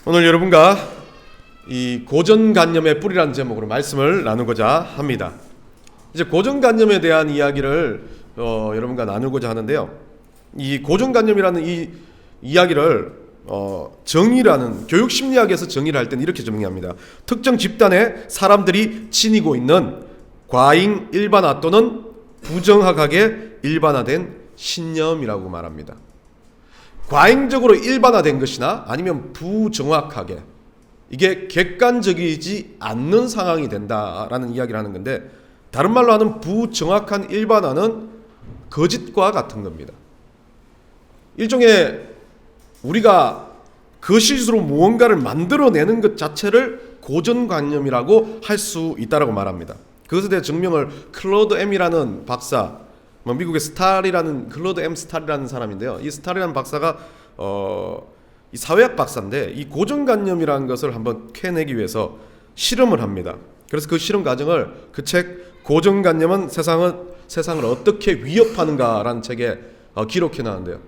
오늘 여러분과 이 고정관념의 뿌리라는 제목으로 말씀을 나누고자 합니다. 이제 고정관념에 대한 이야기를 여러분과 나누고자 하는데요. 이 고정관념이라는 이 이야기를 정의라는 교육심리학에서 정의를 할 때는 이렇게 정의합니다. 특정 집단의 사람들이 지니고 있는 과잉 일반화 또는 부정확하게 일반화된 신념이라고 말합니다. 과잉적으로 일반화된 것이나 아니면 부정확하게 이게 객관적이지 않는 상황이 된다라는 이야기를 하는 건데, 다른 말로 하는 부정확한 일반화는 거짓과 같은 겁니다. 일종의 우리가 거짓으로 무언가를 만들어내는 것 자체를 고정관념이라고 할 수 있다고 말합니다. 그것에 대해 증명을 클로드 M이라는 박사, 미국의 스탈이라는 클로드 M 스탈이라는 사람인데요. 이 스탈이라는 박사가 이 사회학 박사인데 이 고정관념이라는 것을 한번 캐내기 위해서 실험을 합니다. 그래서 그 실험 과정을 그 책 고정관념은 세상을 어떻게 위협하는가라는 책에 기록해 놨는데요.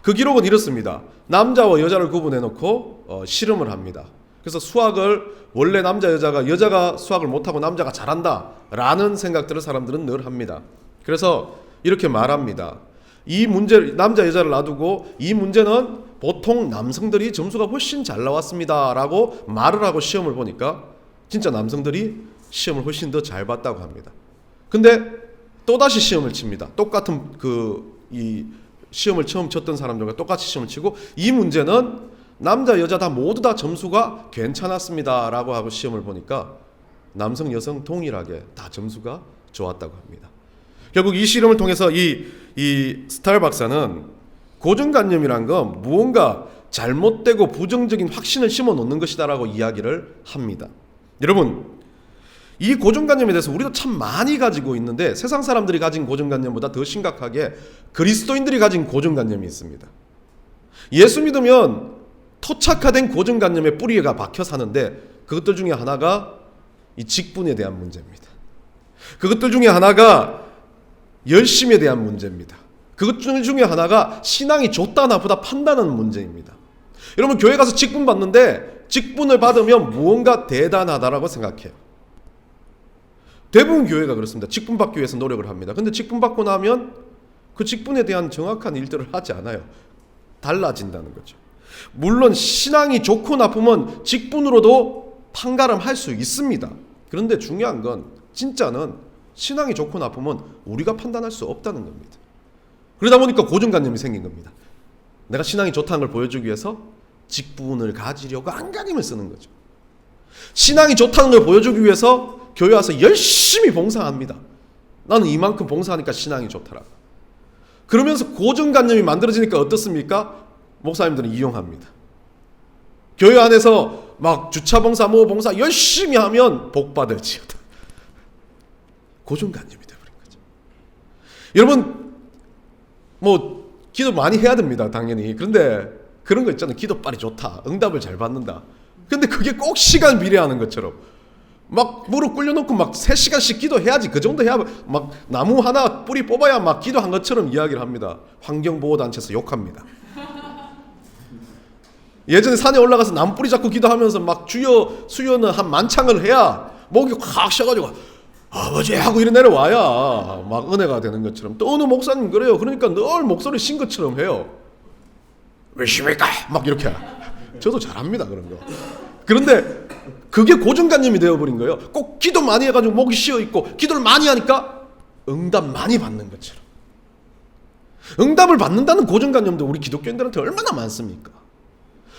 그 기록은 이렇습니다. 남자와 여자를 구분해 놓고 실험을 합니다. 그래서 수학을 원래 여자가 수학을 못하고 남자가 잘한다라는 생각들을 사람들은 늘 합니다. 그래서 이렇게 말합니다. 이 문제, 남자 여자를 놔두고 이 문제는 보통 남성들이 점수가 훨씬 잘 나왔습니다 라고 말을 하고 시험을 보니까 진짜 남성들이 시험을 훨씬 더 잘 봤다고 합니다. 근데 또다시 시험을 칩니다. 똑같은 이 시험을 처음 쳤던 사람들과 똑같이 시험을 치고 이 문제는 남자 여자 다 모두 다 점수가 괜찮았습니다 라고 하고 시험을 보니까 남성 여성 동일하게 다 점수가 좋았다고 합니다. 결국 이 실험을 통해서 이 스탈 박사는 고정관념이란 건 무언가 잘못되고 부정적인 확신을 심어 놓는 것이다라고 이야기를 합니다. 여러분, 이 고정관념에 대해서 우리도 참 많이 가지고 있는데 세상 사람들이 가진 고정관념보다 더 심각하게 그리스도인들이 가진 고정관념이 있습니다. 예수 믿으면 토착화된 고정관념의 뿌리가 박혀 사는데 그것들 중에 하나가 이 직분에 대한 문제입니다. 그것들 중에 하나가 열심에 대한 문제입니다. 그것 중에 하나가 신앙이 좋다 나쁘다 판단하는 문제입니다. 여러분, 교회 가서 직분 받는데 직분을 받으면 무언가 대단하다라고 생각해요. 대부분 교회가 그렇습니다. 직분 받기 위해서 노력을 합니다. 근데 직분 받고 나면 그 직분에 대한 정확한 일들을 하지 않아요. 달라진다는 거죠. 물론 신앙이 좋고 나쁘면 직분으로도 판가름할 수 있습니다. 그런데 중요한 건 진짜는 신앙이 좋고 나쁘면 우리가 판단할 수 없다는 겁니다. 그러다 보니까 고정관념이 생긴 겁니다. 내가 신앙이 좋다는 걸 보여주기 위해서 직분을 가지려고 안간힘을 쓰는 거죠. 신앙이 좋다는 걸 보여주기 위해서 교회 와서 열심히 봉사합니다. 나는 이만큼 봉사하니까 신앙이 좋더라. 그러면서 고정관념이 만들어지니까 어떻습니까? 목사님들은 이용합니다. 교회 안에서 막 주차 봉사, 뭐 봉사 열심히 하면 복 받을지어다. 고정관념이 되어버린 거죠. 여러분, 뭐 기도 많이 해야 됩니다, 당연히. 그런데 그런 거 있잖아요. 기도빨이 좋다, 응답을 잘 받는다. 근데 그게 꼭 시간 비례하는 것처럼 막 무릎 꿇려놓고 막 3시간씩 기도해야지, 그 정도 해야 막 나무 하나 뿌리 뽑아야 막 기도한 것처럼 이야기를 합니다. 환경보호단체에서 욕합니다. 예전에 산에 올라가서 나무 뿌리 잡고 기도하면서 막 주여 수여는 한 만창을 해야 목이 확 쉬어가지고 아버지 하고 이래 내려와야 막 은혜가 되는 것처럼, 또 어느 목사님 그래요. 그러니까 늘 목소리 신 것처럼 해요. 왜 십니까? 막 이렇게. 저도 잘합니다, 그런 거. 그런데 그게 고정관념이 되어버린 거예요. 꼭 기도 많이 해가지고 목이 쉬어있고 기도를 많이 하니까 응답 많이 받는 것처럼. 응답을 받는다는 고정관념도 우리 기독교인들한테 얼마나 많습니까?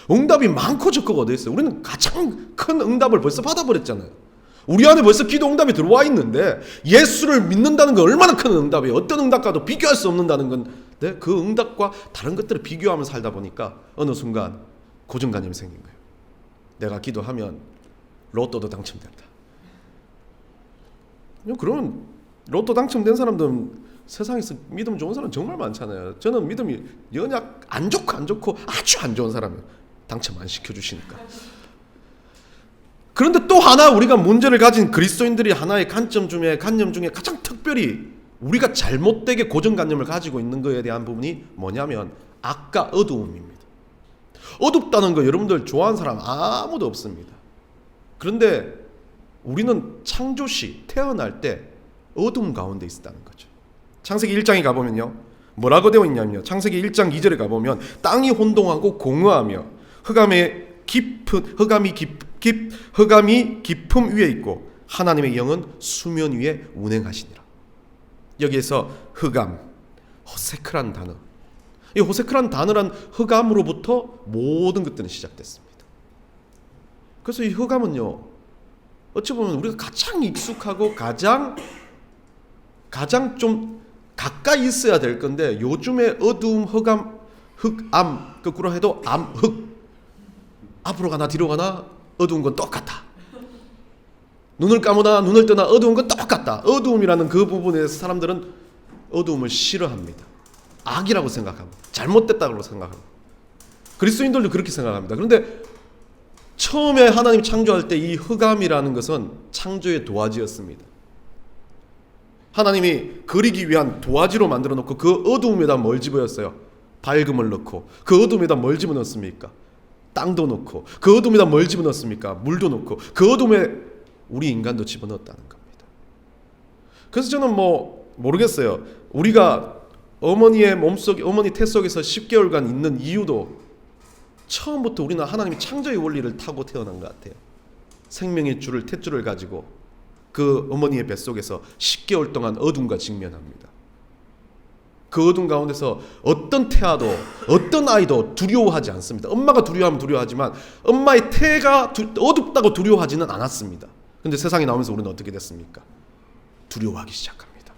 응답이 많고 적고가 어디 있어요? 우리는 가장 큰 응답을 벌써 받아버렸잖아요. 우리 안에 벌써 기도 응답이 들어와 있는데 예수를 믿는다는 건 얼마나 큰 응답이에요. 어떤 응답과도 비교할 수 없는다는 건데 그 응답과 다른 것들을 비교하면서 살다 보니까 어느 순간 고정관념이 생긴 거예요. 내가 기도하면 로또도 당첨된다. 그러면 로또 당첨된 사람들은 세상에서 믿음 좋은 사람 정말 많잖아요. 저는 믿음이 연약 안 좋고 아주 안 좋은 사람은 당첨 안 시켜주시니까. 그런데 또 하나 우리가 문제를 가진 그리스도인들이 하나의 관념 중에 가장 특별히 우리가 잘못되게 고정관념을 가지고 있는 것에 대한 부분이 뭐냐면 악과 어두움입니다. 어둡다는 거 여러분들 좋아하는 사람 아무도 없습니다. 그런데 우리는 창조시 태어날 때 어둠 가운데 있었다는 거죠. 창세기 1장에 가보면요, 뭐라고 되어 있냐면요, 창세기 1장 2절에 가보면 땅이 혼동하고 공허하며 흑암이 깊음 위에 있고 하나님의 영은 수면 위에 운행하시니라. 여기에서 흑암, 호세크란 단어, 이 호세크란 단어란 흑암으로부터 모든 것들은 시작됐습니다. 그래서 이 흑암은요, 어찌 보면 우리가 가장 익숙하고 가장 좀 가까이 있어야 될 건데, 요즘에 어두움, 흑암, 흑암, 거꾸로 해도 암, 흑, 앞으로 가나 뒤로 가나 어두운 건 똑같다. 눈을 감으나 눈을 뜨나 어두운 건 똑같다. 어두움이라는 그 부분에서 사람들은 어두움을 싫어합니다. 악이라고 생각합니다. 잘못됐다고 생각합니다. 그리스도인들도 그렇게 생각합니다. 그런데 처음에 하나님 창조할 때 이 흑암이라는 것은 창조의 도화지였습니다. 하나님이 그리기 위한 도화지로 만들어 놓고 그 어두움에다 뭘 집어였어요? 밝음을 넣고. 그 어두움에다 뭘 집어넣습니까? 땅도 넣고. 그 어둠에다 뭘 집어넣습니까? 물도 넣고. 그 어둠에 우리 인간도 집어넣었다는 겁니다. 그래서 저는 모르겠어요. 우리가 어머니의 몸속, 어머니 태 속에서 10개월간 있는 이유도 처음부터 우리는 하나님이 창조의 원리를 타고 태어난 것 같아요. 생명의 줄을, 탯줄을 가지고 그 어머니의 뱃속에서 10개월 동안 어둠과 직면합니다. 그 어둠 가운데서 어떤 태아도, 어떤 아이도 두려워하지 않습니다. 엄마가 두려워하면 두려워하지만 엄마의 태가 어둡다고 두려워하지는 않았습니다. 근데 세상에 나오면서 우리는 어떻게 됐습니까? 두려워하기 시작합니다.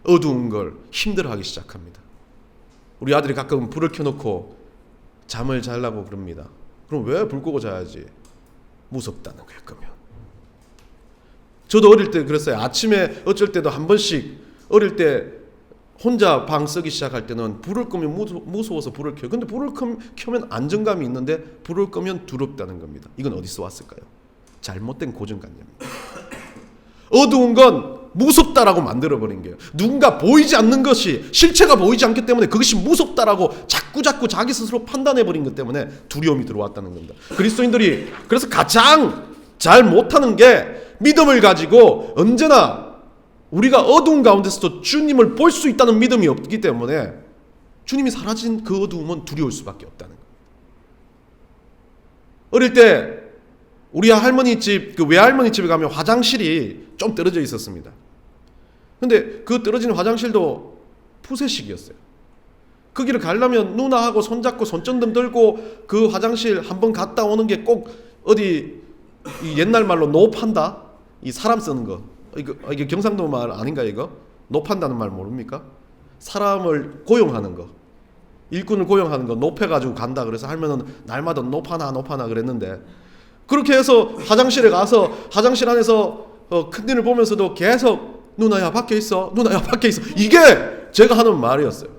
어두운 걸 힘들어하기 시작합니다. 우리 아들이 가끔 불을 켜놓고 잠을 자려고 그럽니다. 그럼 왜 불 끄고 자야지? 무섭다는 거예요. 그러면 저도 어릴 때 그랬어요. 아침에 어쩔 때도 한 번씩, 어릴 때 혼자 방 쓰기 시작할 때는 불을 끄면 무서워서 불을 켜요. 근데 불을 켜면 안정감이 있는데 불을 끄면 두렵다는 겁니다. 이건 어디서 왔을까요? 잘못된 고정관념입니다. 어두운 건 무섭다라고 만들어버린 거예요. 누군가 보이지 않는 것이, 실체가 보이지 않기 때문에 그것이 무섭다라고 자꾸 자기 스스로 판단해버린 것 때문에 두려움이 들어왔다는 겁니다. 그리스도인들이 그래서 가장 잘 못하는 게, 믿음을 가지고 언제나 우리가 어두운 가운데서도 주님을 볼 수 있다는 믿음이 없기 때문에 주님이 사라진 그 어두움은 두려울 수밖에 없다는 겁니다. 어릴 때 우리 할머니 집, 그 외할머니 집에 가면 화장실이 좀 떨어져 있었습니다. 근데 그 떨어진 화장실도 푸세식이었어요. 거기를 가려면 누나하고 손잡고 손전등 들고 그 화장실 한번 갔다 오는 게 꼭 어디 옛날 말로 노판다? 이 사람 쓰는 거. 이게 경상도 말 아닌가 이거? 노판다는 말 모릅니까? 사람을 고용하는 거. 일꾼을 고용하는 거 높여가지고 간다. 그래서 할머니는 날마다 높아나 그랬는데, 그렇게 해서 화장실에 가서 화장실 안에서 큰일을 보면서도 계속 누나야 밖에 있어, 누나야 밖에 있어, 이게 제가 하는 말이었어요.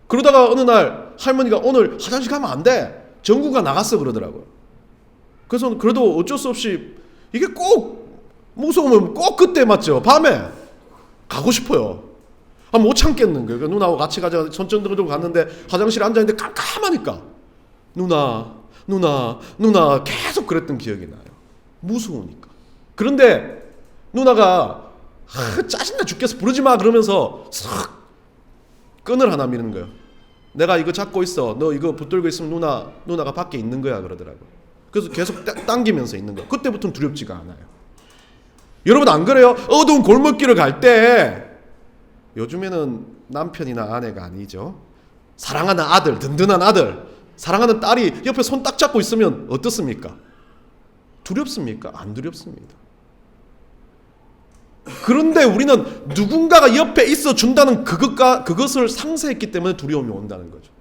그러다가 어느 날 할머니가 오늘 화장실 가면 안 돼, 전구가 나갔어 그러더라고요. 그래서 그래도 어쩔 수 없이, 이게 꼭 무서우면 꼭 그때 맞죠, 밤에 가고 싶어요. 못 참겠는 거예요. 누나하고 같이 가자 손전등 들고 갔는데 화장실에 앉아있는데 깜깜하니까 누나 계속 그랬던 기억이 나요. 무서우니까. 그런데 누나가 짜증나 죽겠어 부르지 마 그러면서 싹 끈을 하나 미는 거예요. 내가 이거 잡고 있어, 너 이거 붙들고 있으면 누나가 밖에 있는 거야 그러더라고요. 그래서 계속 당기면서 있는 거예요. 그때부터는 두렵지가 않아요. 여러분 안 그래요? 어두운 골목길을 갈 때, 요즘에는 남편이나 아내가 아니죠, 사랑하는 아들, 든든한 아들, 사랑하는 딸이 옆에 손 딱 잡고 있으면 어떻습니까? 두렵습니까? 안 두렵습니다. 그런데 우리는 누군가가 옆에 있어 준다는 그것을 상쇄했기 때문에 두려움이 온다는 거죠.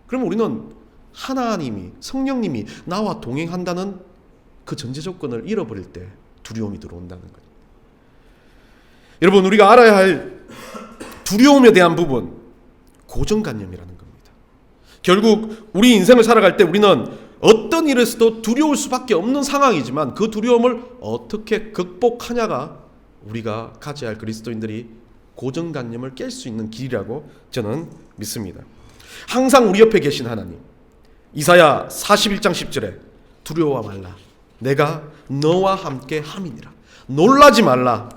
그럼 우리는 하나님이, 성령님이 나와 동행한다는 그 전제 조건을 잃어버릴 때 두려움이 들어온다는 거죠. 여러분, 우리가 알아야 할 두려움에 대한 부분, 고정관념이라는 겁니다. 결국 우리 인생을 살아갈 때 우리는 어떤 일에서도 두려울 수밖에 없는 상황이지만 그 두려움을 어떻게 극복하냐가 우리가 가져야 할 그리스도인들이 고정관념을 깰 수 있는 길이라고 저는 믿습니다. 항상 우리 옆에 계신 하나님, 이사야 41장 10절에 두려워 말라. 내가 너와 함께 함이니라. 놀라지 말라.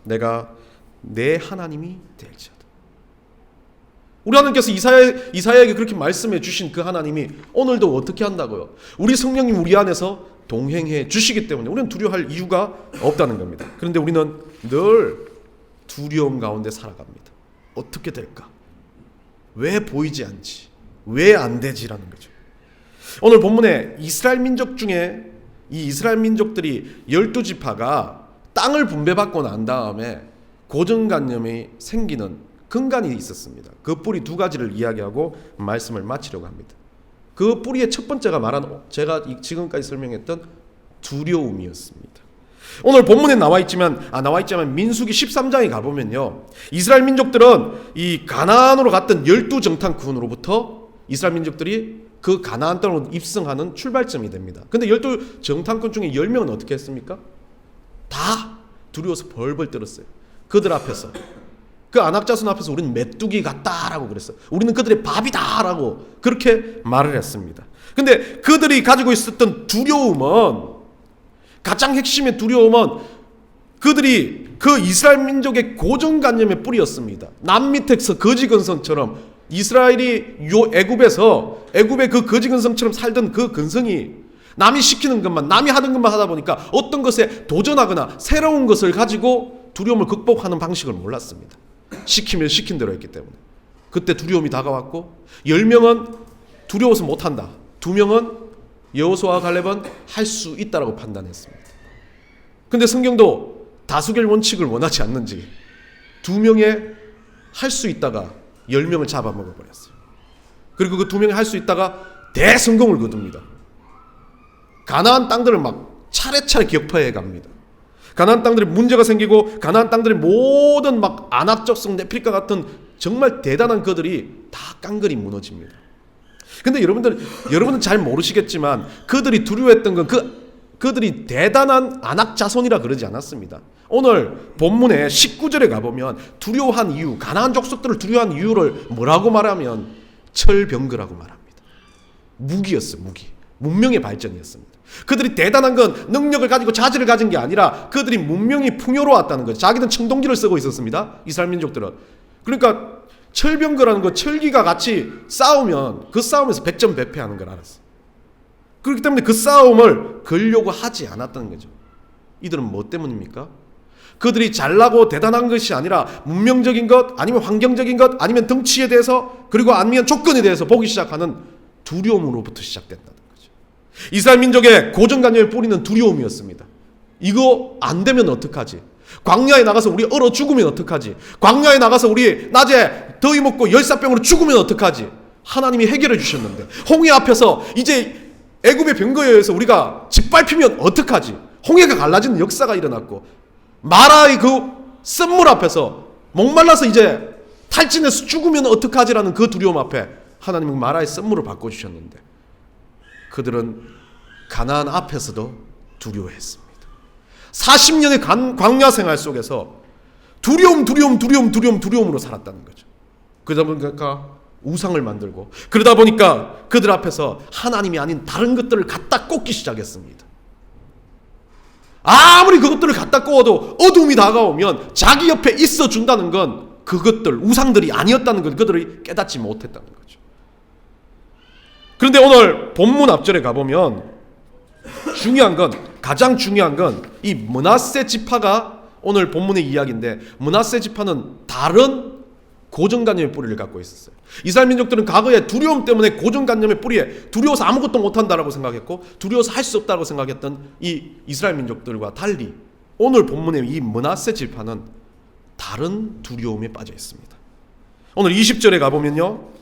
내가 내 하나님이 될지어다. 우리 하나님께서 이사야에게 그렇게 말씀해 주신 그 하나님이 오늘도 어떻게 한다고요? 우리 성령님 우리 안에서 동행해 주시기 때문에 우리는 두려워할 이유가 없다는 겁니다. 그런데 우리는 늘 두려움 가운데 살아갑니다. 어떻게 될까? 왜 보이지 않지? 왜 안 되지라는 거죠. 오늘 본문에 이스라엘 민족 중에 이 이스라엘 민족들이 12지파가 땅을 분배받고 난 다음에 고정관념이 생기는 근간이 있었습니다. 그 뿌리 두 가지를 이야기하고 말씀을 마치려고 합니다. 그 뿌리의 첫 번째가 말한 제가 지금까지 설명했던 두려움이었습니다. 오늘 본문에 나와 있지만 민수기 13장에 가보면요, 이스라엘 민족들은 이 가나안으로 갔던 12정탐꾼으로부터 이스라엘 민족들이 그 가나안 땅으로 입성하는 출발점이 됩니다. 근데 12정탐꾼 중에 10명은 어떻게 했습니까? 다 두려워서 벌벌 떨었어요. 그들 앞에서, 그 안악자손 앞에서 우리는 메뚜기 같다라고 그랬어요. 우리는 그들의 밥이다라고 그렇게 말을 했습니다. 근데 그들이 가지고 있었던 두려움은, 가장 핵심의 두려움은 그들이 그 이스라엘 민족의 고정관념의 뿌리였습니다. 남 밑에서 거지근성처럼 이스라엘이 애굽의 그 거지근성처럼 살던 그 근성이 남이 시키는 것만, 남이 하는 것만 하다 보니까 어떤 것에 도전하거나 새로운 것을 가지고 두려움을 극복하는 방식을 몰랐습니다. 시키면 시킨 대로 했기 때문에. 그때 두려움이 다가왔고 10명은 두려워서 못한다. 2명은 여호수아와 갈렙은 할 수 있다라고 판단했습니다. 근데 성경도 다수결 원칙을 원하지 않는지 2명의 할 수 있다가 10명을 잡아먹어 버렸어요. 그리고 그 2명이 할 수 있다가 대성공을 거둡니다. 가나안 땅들을 막 차례차례 격파해 갑니다. 가나안 땅들이 문제가 생기고 가나안 땅들의 모든 막 안악적성 네필과 같은 정말 대단한 그들이 다 깡그리 무너집니다. 근데 여러분은 잘 모르시겠지만 그들이 두려워했던 건 그들이 대단한 안악 자손이라 그러지 않았습니다. 오늘 본문의 19절에 가보면 두려워한 이유, 가나안 족속들을 두려워한 이유를 뭐라고 말하면 철병거라고 말합니다. 무기였어요. 무기. 문명의 발전이었습니다. 그들이 대단한 건 능력을 가지고 자질을 가진 게 아니라 그들이 문명이 풍요로웠다는 거죠. 자기는 청동기를 쓰고 있었습니다. 이스라엘 민족들은. 그러니까 철병거라는 거, 철기가 같이 싸우면 그 싸움에서 백전백패하는 걸 알았어요. 그렇기 때문에 그 싸움을 걸려고 하지 않았다는 거죠. 이들은 뭐 때문입니까? 그들이 잘나고 대단한 것이 아니라 문명적인 것, 아니면 환경적인 것, 아니면 덩치에 대해서, 그리고 아니면 조건에 대해서 보기 시작하는 두려움으로부터 시작된다는 거죠. 이스라엘 민족의 고정관념의 뿌리는 두려움이었습니다. 이거 안 되면 어떡하지? 광야에 나가서 우리 얼어 죽으면 어떡하지? 광야에 나가서 우리 낮에 더위 먹고 열사병으로 죽으면 어떡하지? 하나님이 해결해 주셨는데 홍해 앞에서 이제 애굽의 병거에 의해서 우리가 짓밟히면 어떡하지? 홍해가 갈라지는 역사가 일어났고 마라의 그 쓴물 앞에서 목말라서 이제 탈진해서 죽으면 어떡하지라는 그 두려움 앞에 하나님은 마라의 쓴물을 바꿔주셨는데 그들은 가나안 앞에서도 두려워했습니다. 40년의 광야 생활 속에서 두려움으로 살았다는 거죠. 그러다 보니까 우상을 만들고, 그러다 보니까 그들 앞에서 하나님이 아닌 다른 것들을 갖다 꽂기 시작했습니다. 아무리 그것들을 갖다 꽂아도 어둠이 다가오면 자기 옆에 있어준다는 건 그것들, 우상들이 아니었다는 걸 그들이 깨닫지 못했다는 거죠. 그런데 오늘 본문 앞절에 가보면 가장 중요한 건 이 므낫세 지파가 오늘 본문의 이야기인데, 므낫세 지파는 다른 고정관념의 뿌리를 갖고 있었어요. 이스라엘 민족들은 과거에 두려움 때문에 고정관념의 뿌리에 두려워서 아무것도 못한다라고 생각했고 두려워서 할 수 없다고 생각했던 이 이스라엘 민족들과 달리 오늘 본문의 이 므낫세 지파는 다른 두려움에 빠져 있습니다. 오늘 20절에 가보면요,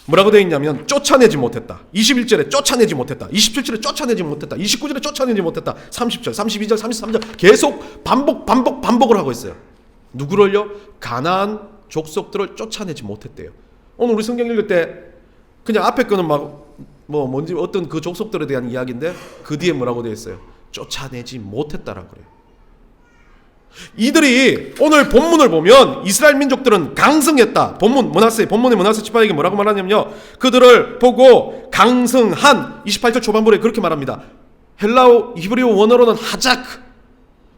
뭐라고 되어 있냐면 쫓아내지 못했다. 21절에 쫓아내지 못했다. 27절에 쫓아내지 못했다. 29절에 쫓아내지 못했다. 30절, 32절, 33절 계속 반복을 하고 있어요. 누구를요? 가나안 족속들을 쫓아내지 못했대요. 오늘 우리 성경 읽을 때 그냥 앞에 거는 뭔지 어떤 그 족속들에 대한 이야기인데 그 뒤에 뭐라고 되어 있어요? 쫓아내지 못했다라고 그래요. 이들이 오늘 본문을 보면 이스라엘 민족들은 강성했다. 본문의 므낫세 지파에게 뭐라고 말하냐면요, 그들을 보고 강성한, 28절 초반부에 그렇게 말합니다. 헬라어 히브리어 원어로는 하자크,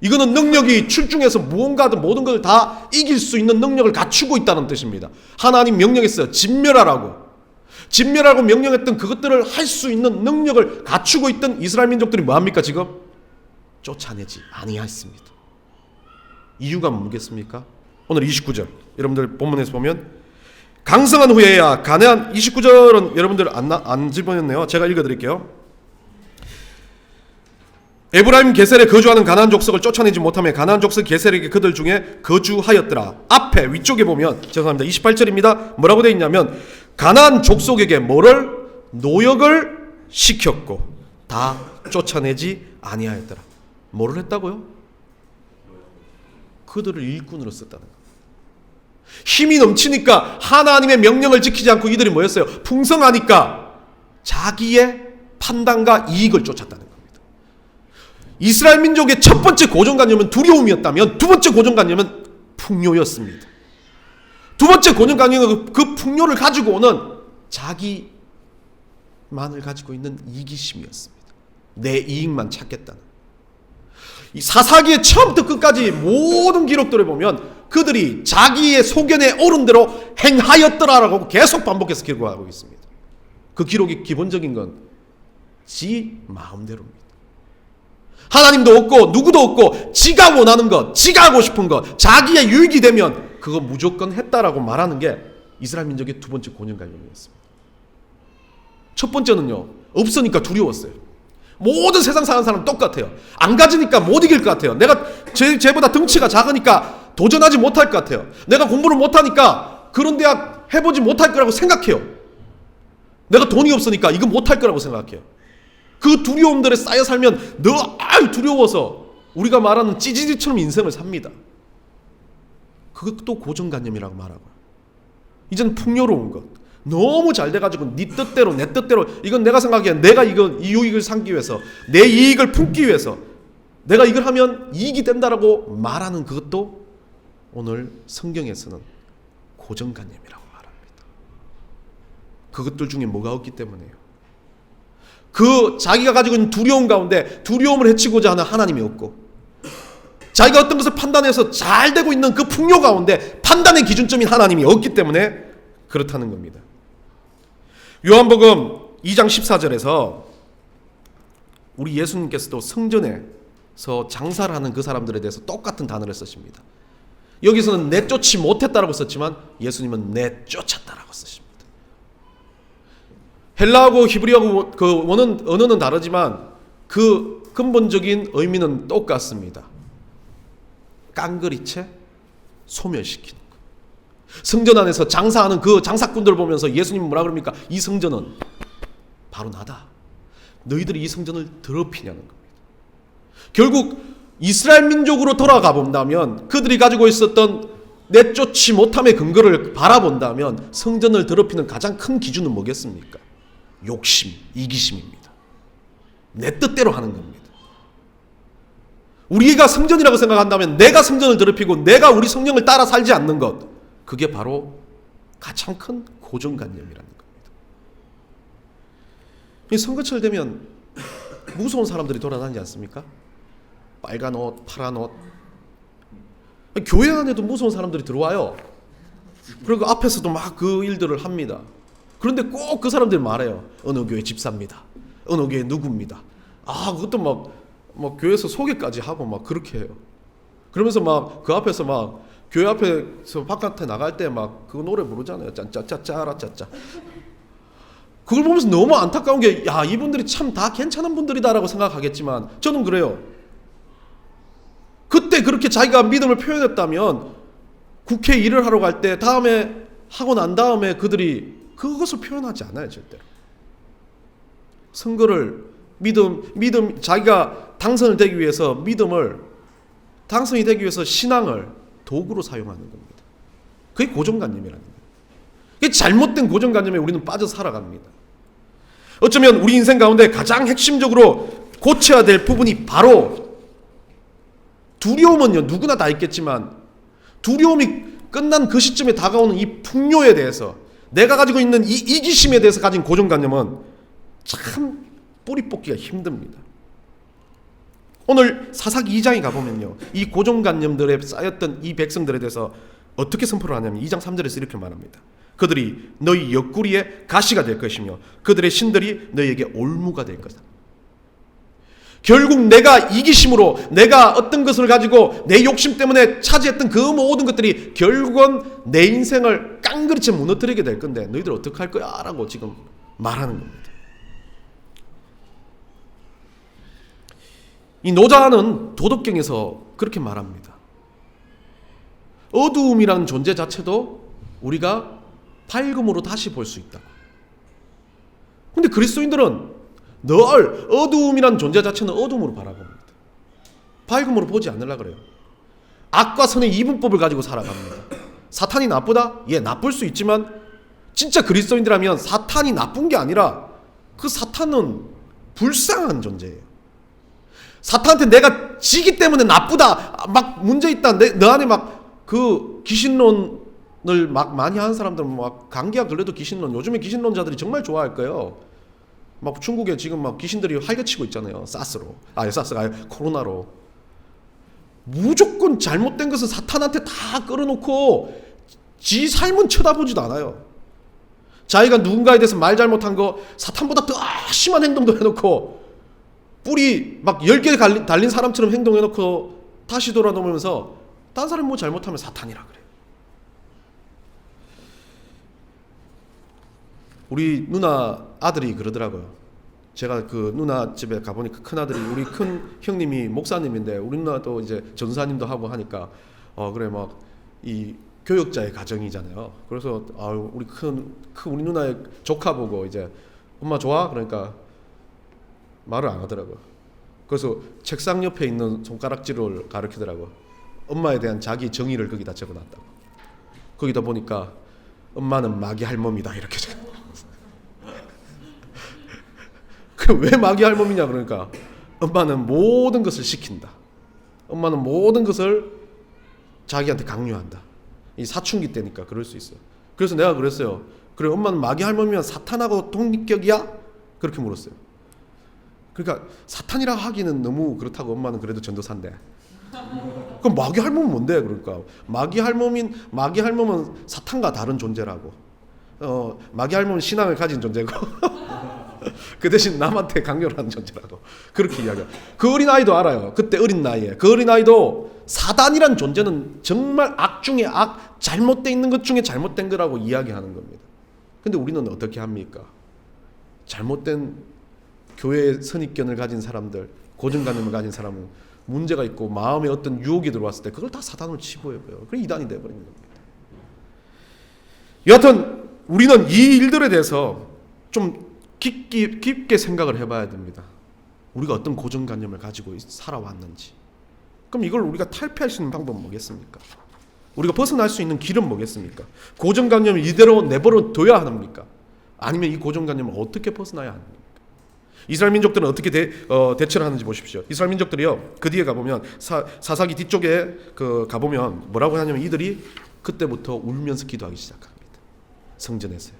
이거는 능력이 출중해서 무언가든 모든 것을 다 이길 수 있는 능력을 갖추고 있다는 뜻입니다. 하나님 명령했어요. 진멸하라고 명령했던 그것들을 할 수 있는 능력을 갖추고 있던 이스라엘 민족들이 뭐합니까? 지금 쫓아내지 아니하였습니다. 이유가 뭐겠습니까? 오늘 29절 여러분들 본문에서 보면 강성한 후에야 가나안, 29절은 여러분들 안 집어냈네요. 제가 읽어드릴게요. 에브라임 게셀에 거주하는 가나안 족속을 쫓아내지 못하며 가나안 족속 게셀에게 그들 중에 거주하였더라. 앞에 위쪽에 보면, 죄송합니다, 28절입니다. 뭐라고 되어 있냐면 가나안 족속에게 뭐를? 노역을 시켰고 다 쫓아내지 아니하였더라. 뭐를 했다고요? 그들을 일꾼으로 썼다는 거예요. 힘이 넘치니까 하나님의 명령을 지키지 않고 이들이 뭐였어요? 풍성하니까 자기의 판단과 이익을 쫓았다는 겁니다. 이스라엘 민족의 첫 번째 고정관념은 두려움이었다면 두 번째 고정관념은 풍요였습니다. 두 번째 고정관념은 그 풍요를 가지고 오는 자기만을 가지고 있는 이기심이었습니다. 내 이익만 찾겠다는. 이 사사기의 처음부터 끝까지 모든 기록들을 보면 그들이 자기의 소견에 옳은 대로 행하였더라라고 계속 반복해서 기록하고 있습니다. 그 기록의 기본적인 건 지 마음대로입니다. 하나님도 없고 누구도 없고 지가 원하는 것, 지가 하고 싶은 것, 자기의 유익이 되면 그거 무조건 했다라고 말하는 게 이스라엘 민족의 두 번째 고정관념이었습니다. 첫 번째는요, 없으니까 두려웠어요. 모든 세상 사는 사람 똑같아요. 안 가지니까 못 이길 것 같아요. 내가 쟤보다 덩치가 작으니까 도전하지 못할 것 같아요. 내가 공부를 못하니까 그런 대학 해보지 못할 거라고 생각해요. 내가 돈이 없으니까 이거 못할 거라고 생각해요. 그 두려움들에 쌓여 살면 늘 두려워서 우리가 말하는 찌질이처럼 인생을 삽니다. 그것도 고정관념이라고 말하고요. 이제는 풍요로운 것, 너무 잘 돼가지고 네 뜻대로 내 뜻대로, 이건 내가 생각하기엔 내가 이건 이 유익을 삼기 위해서, 내 이익을 품기 위해서 내가 이걸 하면 이익이 된다라고 말하는 그것도 오늘 성경에서는 고정관념이라고 말합니다. 그것들 중에 뭐가 없기 때문에요. 그 자기가 가지고 있는 두려움 가운데 두려움을 해치고자 하는 하나님이 없고, 자기가 어떤 것을 판단해서 잘 되고 있는 그 풍요 가운데 판단의 기준점인 하나님이 없기 때문에 그렇다는 겁니다. 요한복음 2장 14절에서 우리 예수님께서도 성전에서 장사를 하는 그 사람들에 대해서 똑같은 단어를 쓰십니다. 여기서는 내쫓지 못했다라고 썼지만 예수님은 내쫓았다라고 쓰십니다. 헬라어하고 히브리어하고 그 언어는 다르지만 그 근본적인 의미는 똑같습니다. 깡그리채 소멸시키는 것. 성전 안에서 장사하는 그 장사꾼들을 보면서 예수님은 뭐라 그럽니까? 이 성전은 바로 나다. 너희들이 이 성전을 더럽히냐는 겁니다. 결국 이스라엘 민족으로 돌아가 본다면, 그들이 가지고 있었던 내쫓지 못함의 근거를 바라본다면 성전을 더럽히는 가장 큰 기준은 뭐겠습니까? 욕심, 이기심입니다. 내 뜻대로 하는 겁니다. 우리가 성전이라고 생각한다면 내가 성전을 더럽히고 내가 우리 성령을 따라 살지 않는 것, 그게 바로 가장 큰 고정관념이라는 겁니다. 이 선거철 되면 무서운 사람들이 돌아다니지 않습니까? 빨간 옷, 파란 옷. 교회 안에도 무서운 사람들이 들어와요. 그리고 앞에서도 막 그 일들을 합니다. 그런데 꼭 그 사람들이 말해요. 어느 교회 집사입니다. 어느 교회 누구입니다. 그것도 막 교회에서 소개까지 하고 막 그렇게 해요. 그러면서 막 그 앞에서 막 교회 앞에서 바깥에 나갈 때 막 그 노래 부르잖아요. 짠짜짜짜라 짜짜. 그걸 보면서 너무 안타까운 게, 이분들이 참 다 괜찮은 분들이다라고 생각하겠지만 저는 그래요. 그때 그렇게 자기가 믿음을 표현했다면 국회 일을 하러 갈 때 다음에 하고 난 다음에 그들이 그것을 표현하지 않아요. 절대로. 선거를 믿음 자기가 당선을 되기 위해서 당선이 되기 위해서 신앙을 도구로 사용하는 겁니다. 그게 고정관념이라는 거예요. 그게 잘못된 고정관념에 우리는 빠져 살아갑니다. 어쩌면 우리 인생 가운데 가장 핵심적으로 고쳐야 될 부분이 바로 두려움은요, 누구나 다 있겠지만 두려움이 끝난 그 시점에 다가오는 이 풍요에 대해서, 내가 가지고 있는 이 이기심에 대해서 가진 고정관념은 참 뿌리 뽑기가 힘듭니다. 오늘 사사기 2장에 가보면요, 이 고정관념들에 쌓였던 이 백성들에 대해서 어떻게 선포를 하냐면 2장 3절에서 이렇게 말합니다. 그들이 너희 옆구리에 가시가 될 것이며 그들의 신들이 너희에게 올무가 될 것이다. 결국 내가 이기심으로, 내가 어떤 것을 가지고 내 욕심 때문에 차지했던 그 모든 것들이 결국은 내 인생을 깡그리째 무너뜨리게 될 건데 너희들 어떻게 할 거야? 라고 지금 말하는 겁니다. 이 노자는 도덕경에서 그렇게 말합니다. 어두움이라는 존재 자체도 우리가 밝음으로 다시 볼 수 있다고. 근데 그리스도인들은 늘 어두움이란 존재 자체는 어둠으로 바라봅니다. 밝음으로 보지 않으려고 그래요. 악과 선의 이분법을 가지고 살아갑니다. 사탄이 나쁘다? 예, 나쁠 수 있지만 진짜 그리스도인들이라면 사탄이 나쁜 게 아니라 그 사탄은 불쌍한 존재예요. 사탄한테 내가 지기 때문에 나쁘다, 막 문제 있다, 너 안에 막 그 귀신론을 막 많이 하는 사람들은 막 감기가 걸려도 귀신론, 요즘에 귀신론자들이 정말 좋아할 거예요. 막 중국에 지금 막 귀신들이 활개치고 있잖아요. 사스가 코로나로. 무조건 잘못된 것은 사탄한테 다 끌어놓고 지 삶은 쳐다보지도 않아요. 자기가 누군가에 대해서 말 잘못한 거 사탄보다 더 심한 행동도 해놓고 뿔이 막 10개 달린 사람처럼 행동해놓고 다시 돌아오면서 딴 사람이 뭐 잘못하면 사탄이라 그래요. 우리 누나 아들이 그러더라고요. 제가 그 누나 집에 가보니까 큰 아들이, 우리 큰 형님이 목사님인데 우리 누나도 이제 전사님도 하고 하니까 그래 막 이 교역자의 가정이잖아요. 그래서 우리 우리 누나의 조카 보고 이제 엄마 좋아? 그러니까 말을 안 하더라고요. 그래서 책상 옆에 있는 손가락질을 가르치더라고요. 엄마에 대한 자기 정의를 거기다 적어놨다고. 거기다 보니까 엄마는 마귀 할멈이다 이렇게 적어. 왜 마귀 할멈이냐 그러니까 엄마는 모든 것을 시킨다. 엄마는 모든 것을 자기한테 강요한다. 이 사춘기 때니까 그럴 수 있어요. 그래서 내가 그랬어요. 그래 엄마는 마귀 할멈이면 사탄하고 동격이야? 그렇게 물었어요. 그러니까 사탄이라 하기는 너무 그렇다고, 엄마는 그래도 전도사인데. 그럼 마귀 할멈은 뭔데? 그러니까 마귀 할멈은 사탄과 다른 존재라고. 마귀 할멈은 신앙을 가진 존재고 그 대신 남한테 강요를 하는 존재라고 그렇게 이야기해요. 그 어린아이도 알아요. 그때 어린 나이에 그 어린아이도 사단이란 존재는 정말 악 중에 악, 잘못되어 있는 것 중에 잘못된 거라고 이야기하는 겁니다. 근데 우리는 어떻게 합니까? 잘못된 교회의 선입견을 가진 사람들, 고정관념을 가진 사람은 문제가 있고 마음에 어떤 유혹이 들어왔을 때 그걸 다 사단으로 치부해버려요. 그게 이단이 돼버리는 겁니다. 여하튼 우리는 이 일들에 대해서 좀 깊게 생각을 해봐야 됩니다. 우리가 어떤 고정관념을 가지고 살아왔는지. 그럼 이걸 우리가 탈피할 수 있는 방법은 뭐겠습니까? 우리가 벗어날 수 있는 길은 뭐겠습니까? 고정관념을 이대로 내버려 둬야 합니까? 아니면 이 고정관념을 어떻게 벗어나야 합니까? 이스라엘 민족들은 어떻게 대처를 하는지 보십시오. 이스라엘 민족들이요, 그 뒤에 가보면 사사기 뒤쪽에 가보면 뭐라고 하냐면 이들이 그때부터 울면서 기도하기 시작합니다. 성전에서요.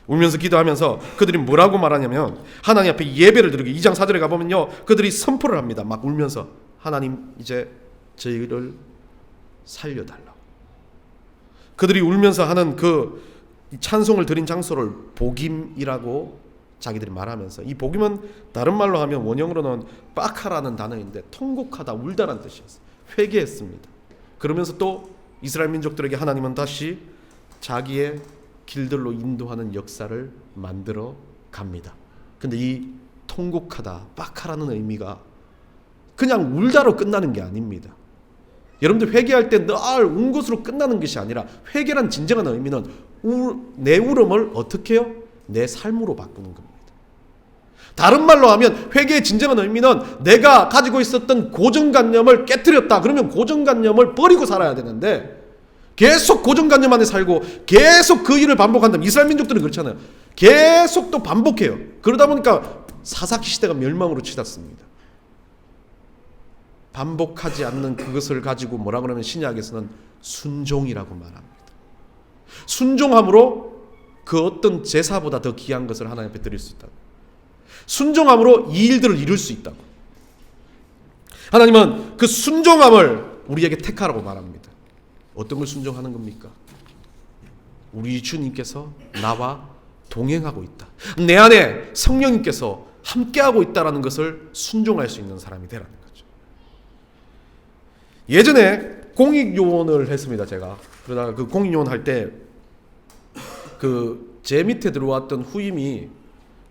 울면서 기도하면서 그들이 뭐라고 말하냐면 하나님 앞에 예배를 드리고 2장 4절에 가보면요, 그들이 선포를 합니다. 막 울면서 하나님 이제 저희를 살려달라고. 그들이 울면서 하는 그 찬송을 드린 장소를 복임이라고 자기들이 말하면서, 이 복임은 다른 말로 하면 원형으로는 빠카라는 단어인데 통곡하다, 울다라는 뜻이었어요. 회개했습니다. 그러면서 또 이스라엘 민족들에게 하나님은 다시 자기의 길들로 인도하는 역사를 만들어 갑니다. 근데 이 통곡하다, 빠카라는 의미가 그냥 울다로 끝나는 게 아닙니다. 여러분들 회개할 때 늘 운 것으로 끝나는 것이 아니라, 회개란 진정한 의미는 내 울음을 어떻게 해요? 내 삶으로 바꾸는 겁니다. 다른 말로 하면 회개의 진정한 의미는 내가 가지고 있었던 고정관념을 깨뜨렸다. 그러면 고정관념을 버리고 살아야 되는데 계속 고정관념 안에 살고 계속 그 일을 반복한다면, 이스라엘 민족들은 그렇잖아요. 계속 또 반복해요. 그러다 보니까 사사기 시대가 멸망으로 치닫습니다. 반복하지 않는 그것을 가지고 뭐라 그러면 신약에서는 순종이라고 말합니다. 순종함으로 그 어떤 제사보다 더 귀한 것을 하나님 앞에 드릴 수 있다고. 순종함으로 이 일들을 이룰 수 있다고. 하나님은 그 순종함을 우리에게 택하라고 말합니다. 어떤 걸 순종하는 겁니까? 우리 주님께서 나와 동행하고 있다. 내 안에 성령님께서 함께하고 있다는 것을 순종할 수 있는 사람이 되라는 거죠. 예전에 공익요원을 했습니다. 제가. 그러다가 그 공익요원 할 때 제 밑에 들어왔던 후임이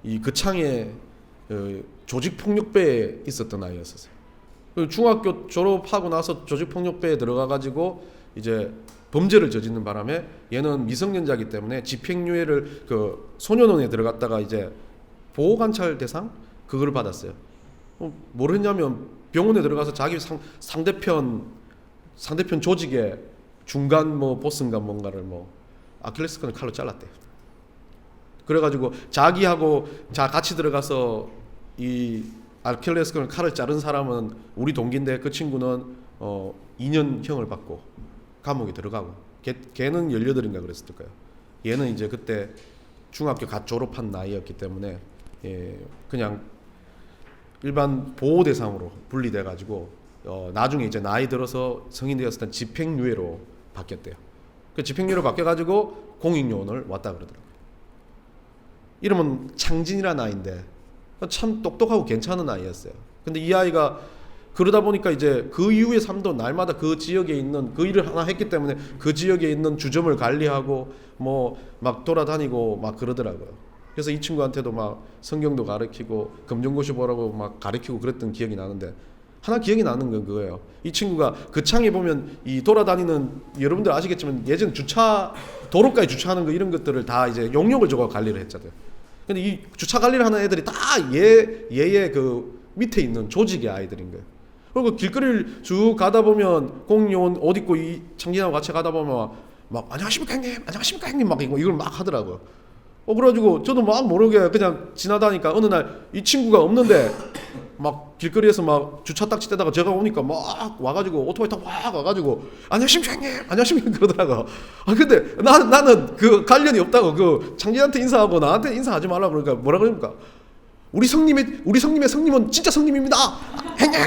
이 거창에 조직폭력배에 있었던 아이였어요. 중학교 졸업하고 나서 조직폭력배에 들어가가지고 이제 범죄를 저지르는 바람에 얘는 미성년자이기 때문에 집행유예를 소년원에 들어갔다가 이제 보호관찰 대상 그거를 받았어요. 뭘 했냐면 병원에 들어가서 자기 상대편 조직의 중간 보스인가 뭔가를 아킬레스건을 칼로 잘랐대요. 그래가지고 자기하고 같이 들어가서 이 아킬레스건을 칼을 자른 사람은 우리 동기인데 그 친구는 2년형을 받고 감옥에 들어가고 걔는 18인가 그랬을 거예요. 얘는 이제 그때 중학교 갓 졸업한 나이였기 때문에 그냥 일반 보호 대상으로 분리돼가지고 나중에 이제 나이 들어서 성인 되었을 때 집행유예로 바뀌었대요. 그 집행유예로 바뀌어가지고 공익요원을 왔다 그러더라고요. 이름은 창진이라는 아이인데 참 똑똑하고 괜찮은 아이였어요. 근데 이 아이가 그러다 보니까 이제 그 이후의 삶도 날마다 그 지역에 있는 그 일을 하나 했기 때문에 그 지역에 있는 주점을 관리하고 막 돌아다니고 막 그러더라고요. 그래서 이 친구한테도 막 성경도 가르치고 검정고시 보라고 막 가르치고 그랬던 기억이 나는데 하나 기억이 나는 건 그거예요. 이 친구가 그 창에 보면 이 돌아다니는 여러분들 아시겠지만 예전 도로가에 주차하는 거 이런 것들을 다 이제 용역을 줘서 관리를 했잖아요. 근데 이 주차 관리를 하는 애들이 다 얘의 그 밑에 있는 조직의 아이들인 거예요. 그리고 길거리를 쭉 가다 보면 공용원 옷 입고 이 창진하고 같이 가다 보면 막 안녕하십니까 형님, 안녕하십니까 형님 막 이걸 막 하더라고요. 그래가지고 저도 막 모르게 그냥 지나다니까 어느 날 이 친구가 없는데 막 길거리에서 막 주차 딱지 떼다가 제가 오니까 막 와가지고 오토바이 타고 막 와가지고 안녕하십니까 형님, 안녕하십니까 그러더라고. 근데 나는 그 관련이 없다고 그 창진한테 인사하고 나한테 인사하지 말라 그러니까 뭐라 그럽니까? 우리 성님의 성님은 진짜 성님입니다. 형님,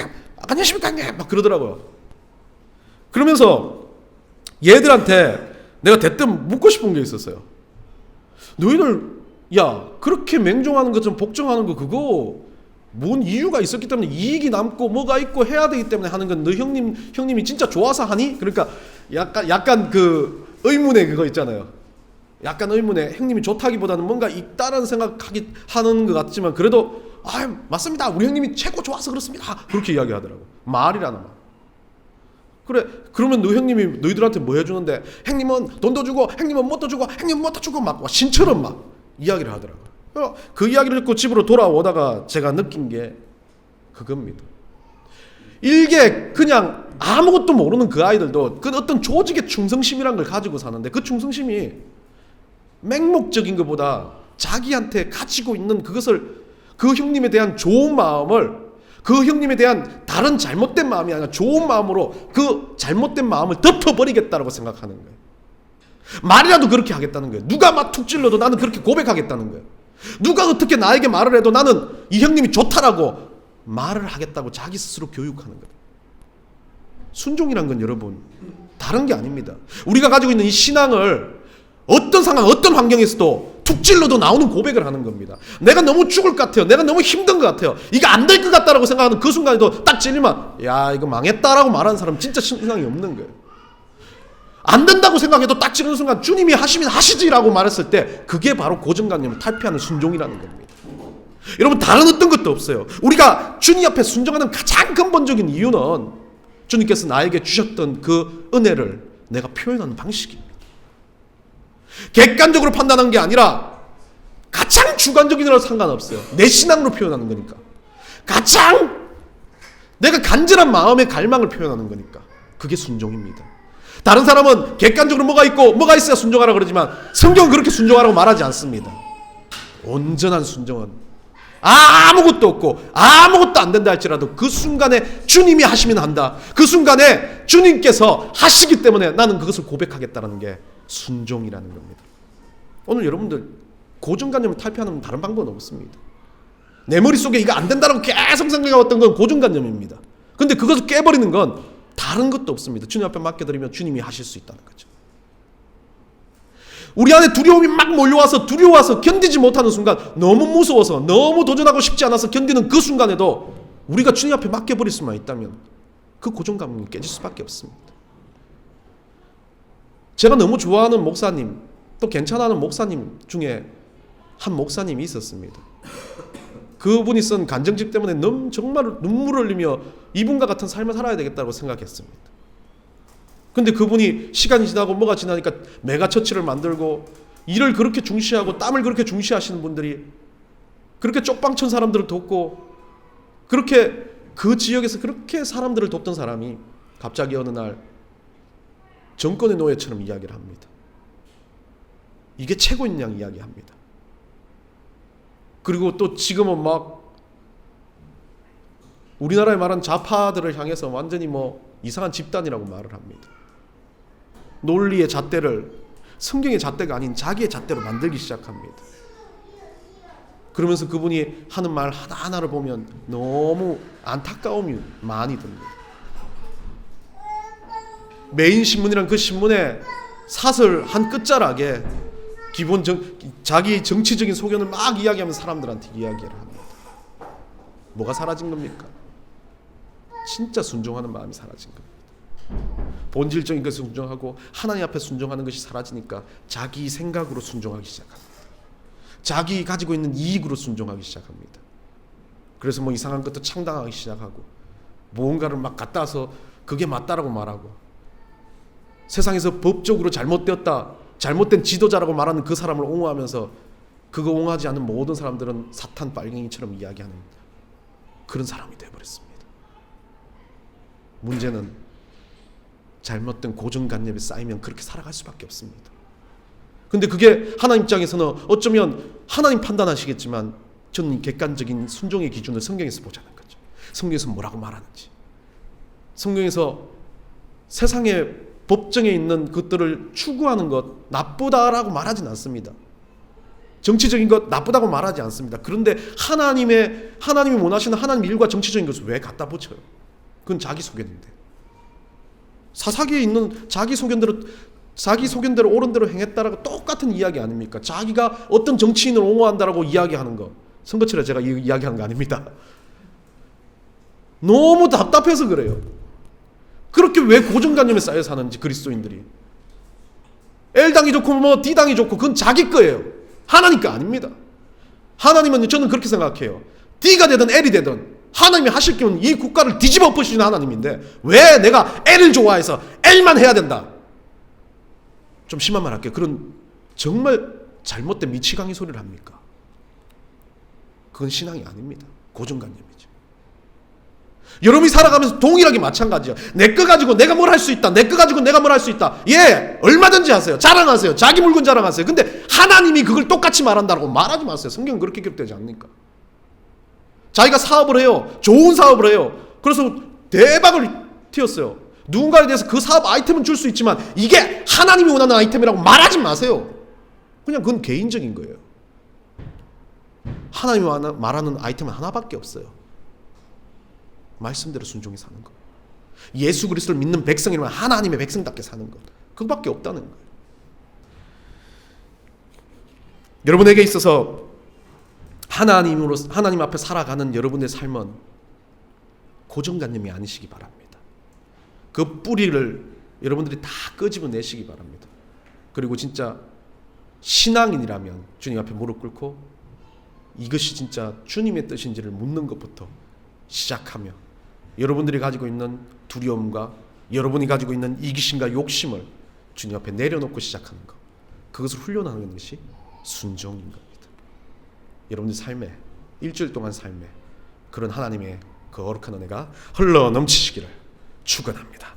안녕하십니까 형님 막 그러더라고요. 그러면서 얘들한테 내가 대뜸 묻고 싶은 게 있었어요. 너희들 그렇게 맹종하는 것 좀 복종하는 거 그거 뭔 이유가 있었기 때문에 이익이 남고 뭐가 있고 해야 되기 때문에 하는 건 너 형님이 진짜 좋아서 하니? 그러니까 약간 그 의문의 그거 있잖아요. 약간 의문의 형님이 좋다기보다는 뭔가 있다라는 하는 것 같지만 그래도 맞습니다. 우리 형님이 최고 좋아서 그렇습니다. 그렇게 이야기하더라고. 말이라는 말. 그래 그러면 너 형님이 너희들한테 뭐 해주는데 형님은 돈도 주고 형님은 뭣도 주고 형님은 뭣도 주고 막 신처럼 막 이야기를 하더라고요. 그 이야기를 듣고 집으로 돌아오다가 제가 느낀 게 그겁니다. 일개 그냥 아무것도 모르는 그 아이들도 그 어떤 조직의 충성심이란 걸 가지고 사는데 그 충성심이 맹목적인 것보다 자기한테 가지고 있는 그것을 그 형님에 대한 좋은 마음을 그 형님에 대한 다른 잘못된 마음이 아니라 좋은 마음으로 그 잘못된 마음을 덮어버리겠다라고 생각하는 거예요. 말이라도 그렇게 하겠다는 거예요. 누가 막 툭 찔러도 나는 그렇게 고백하겠다는 거예요. 누가 어떻게 나에게 말을 해도 나는 이 형님이 좋다라고 말을 하겠다고 자기 스스로 교육하는 거예요. 순종이란 건 여러분 다른 게 아닙니다. 우리가 가지고 있는 이 신앙을 어떤 상황 어떤 환경에서도 툭 찔러도 나오는 고백을 하는 겁니다. 내가 너무 죽을 것 같아요. 내가 너무 힘든 것 같아요. 이거 안 될 것 같다라고 생각하는 그 순간에도 딱 찔리면 이거 망했다라고 말하는 사람은 진짜 신앙이 없는 거예요. 안 된다고 생각해도 딱 찌르는 순간 주님이 하시면 하시지라고 말했을 때 그게 바로 고정관념을 탈피하는 순종이라는 겁니다. 여러분 다른 어떤 것도 없어요. 우리가 주님 앞에 순종하는 가장 근본적인 이유는 주님께서 나에게 주셨던 그 은혜를 내가 표현하는 방식입니다. 객관적으로 판단하는 게 아니라 가장 주관적인 거랑 상관없어요. 내 신앙으로 표현하는 거니까. 가장 내가 간절한 마음의 갈망을 표현하는 거니까. 그게 순종입니다. 다른 사람은 객관적으로 뭐가 있고 뭐가 있어야 순종하라 그러지만 성경은 그렇게 순종하라고 말하지 않습니다. 온전한 순종은 아무것도 없고 아무것도 안 된다 할지라도 그 순간에 주님이 하시면 한다. 그 순간에 주님께서 하시기 때문에 나는 그것을 고백하겠다는 게 순종이라는 겁니다. 오늘 여러분들 고정관념을 탈피하는 다른 방법은 없습니다. 내 머릿속에 이거 안 된다라고 계속 생각해왔던 건 고정관념입니다. 근데 그것을 깨버리는 건 다른 것도 없습니다. 주님 앞에 맡겨드리면 주님이 하실 수 있다는 거죠. 우리 안에 두려움이 막 몰려와서 두려워서 견디지 못하는 순간, 너무 무서워서 너무 도전하고 싶지 않아서 견디는 그 순간에도 우리가 주님 앞에 맡겨버릴 수만 있다면 그 고정관념이 깨질 수밖에 없습니다. 제가 너무 좋아하는 목사님, 또 괜찮아하는 목사님 중에 한 목사님이 있었습니다. 그분이 쓴 간증집 때문에 정말 눈물을 흘리며 이분과 같은 삶을 살아야 되겠다고 생각했습니다. 근데 그분이 시간이 지나고 뭐가 지나니까 메가처치를 만들고 일을 그렇게 중시하고 땀을 그렇게 중시하시는 분들이 그렇게 쪽방 천 사람들을 돕고 그렇게 그 지역에서 그렇게 사람들을 돕던 사람이 갑자기 어느 날 정권의 노예처럼 이야기를 합니다. 이게 최고인 양 이야기합니다. 그리고 또 지금은 막 우리나라에 말한 좌파들을 향해서 완전히 이상한 집단이라고 말을 합니다. 논리의 잣대를 성경의 잣대가 아닌 자기의 잣대로 만들기 시작합니다. 그러면서 그분이 하는 말 하나하나를 보면 너무 안타까움이 많이 듭니다. 메인 신문이란 그 신문의 사설 한 끝자락에 자기 정치적인 소견을 막 이야기하면서 사람들한테 이야기를 합니다. 뭐가 사라진 겁니까? 진짜 순종하는 마음이 사라진 겁니다. 본질적인 것을 순종하고 하나님 앞에 순종하는 것이 사라지니까 자기 생각으로 순종하기 시작합니다. 자기 가지고 있는 이익으로 순종하기 시작합니다. 그래서 이상한 것도 창당하기 시작하고 무언가를 막 갖다 와서 그게 맞다라고 말하고 세상에서 법적으로 잘못되었다, 잘못된 지도자라고 말하는 그 사람을 옹호하면서 그거 옹호하지 않는 모든 사람들은 사탄 빨갱이처럼 이야기하는 그런 사람이 되어버렸습니다. 문제는 잘못된 고정관념이 쌓이면 그렇게 살아갈 수밖에 없습니다. 근데 그게 하나님 입장에서는 어쩌면 하나님 판단하시겠지만 저는 객관적인 순종의 기준을 성경에서 보자는 거죠. 성경에서 뭐라고 말하는지. 성경에서 세상의 법정에 있는 것들을 추구하는 것 나쁘다라고 말하진 않습니다. 정치적인 것 나쁘다고 말하지 않습니다. 그런데 하나님이 원하시는 하나님 일과 정치적인 것을 왜 갖다 붙여요? 그건 자기 소견인데. 사사기에 있는 자기 소견대로 옳은 대로 행했다라고 똑같은 이야기 아닙니까? 자기가 어떤 정치인을 옹호한다라고 이야기하는 거. 선거철에 제가 이야기하는 거 아닙니다. 너무 답답해서 그래요. 그렇게 왜 고정관념에 쌓여 사는지 그리스도인들이. L당이 좋고 D당이 좋고 그건 자기 거예요. 하나님 거 아닙니다. 하나님은 저는 그렇게 생각해요. D가 되든 L이 되든 하나님이 하실 경우는 이 국가를 뒤집어 엎으시는 하나님인데 왜 내가 L을 좋아해서 L만 해야 된다. 좀 심한 말 할게요. 그런 정말 잘못된 미치광이 소리를 합니까? 그건 신앙이 아닙니다. 고정관념이죠. 여러분이 살아가면서 동일하게 마찬가지야. 내 거 가지고 내가 뭘 할 수 있다. 내 거 가지고 내가 뭘 할 수 있다. 예, 얼마든지 하세요. 자랑하세요. 자기 물건 자랑하세요. 근데 하나님이 그걸 똑같이 말한다고 말하지 마세요. 성경은 그렇게 기록되지 않습니까? 자기가 사업을 해요. 좋은 사업을 해요. 그래서 대박을 튀었어요. 누군가에 대해서 그 사업 아이템은 줄 수 있지만 이게 하나님이 원하는 아이템이라고 말하지 마세요. 그냥 그건 개인적인 거예요. 하나님이 말하는 아이템은 하나밖에 없어요. 말씀대로 순종히 사는 것. 예수 그리스도를 믿는 백성이라면 하나님의 백성답게 사는 것. 그거밖에 없다는 거예요. 여러분에게 있어서 하나님 앞에 살아가는 여러분의 삶은 고정관념이 아니시기 바랍니다. 그 뿌리를 여러분들이 다 끄집어내시기 바랍니다. 그리고 진짜 신앙인이라면 주님 앞에 무릎 꿇고 이것이 진짜 주님의 뜻인지를 묻는 것부터 시작하며 여러분들이 가지고 있는 두려움과 여러분이 가지고 있는 이기심과 욕심을 주님 앞에 내려놓고 시작하는 것, 그것을 훈련하는 것이 순종인 겁니다. 여러분들 삶에, 일주일 동안 삶에 그런 하나님의 그 거룩한 은혜가 흘러 넘치시기를 축원합니다.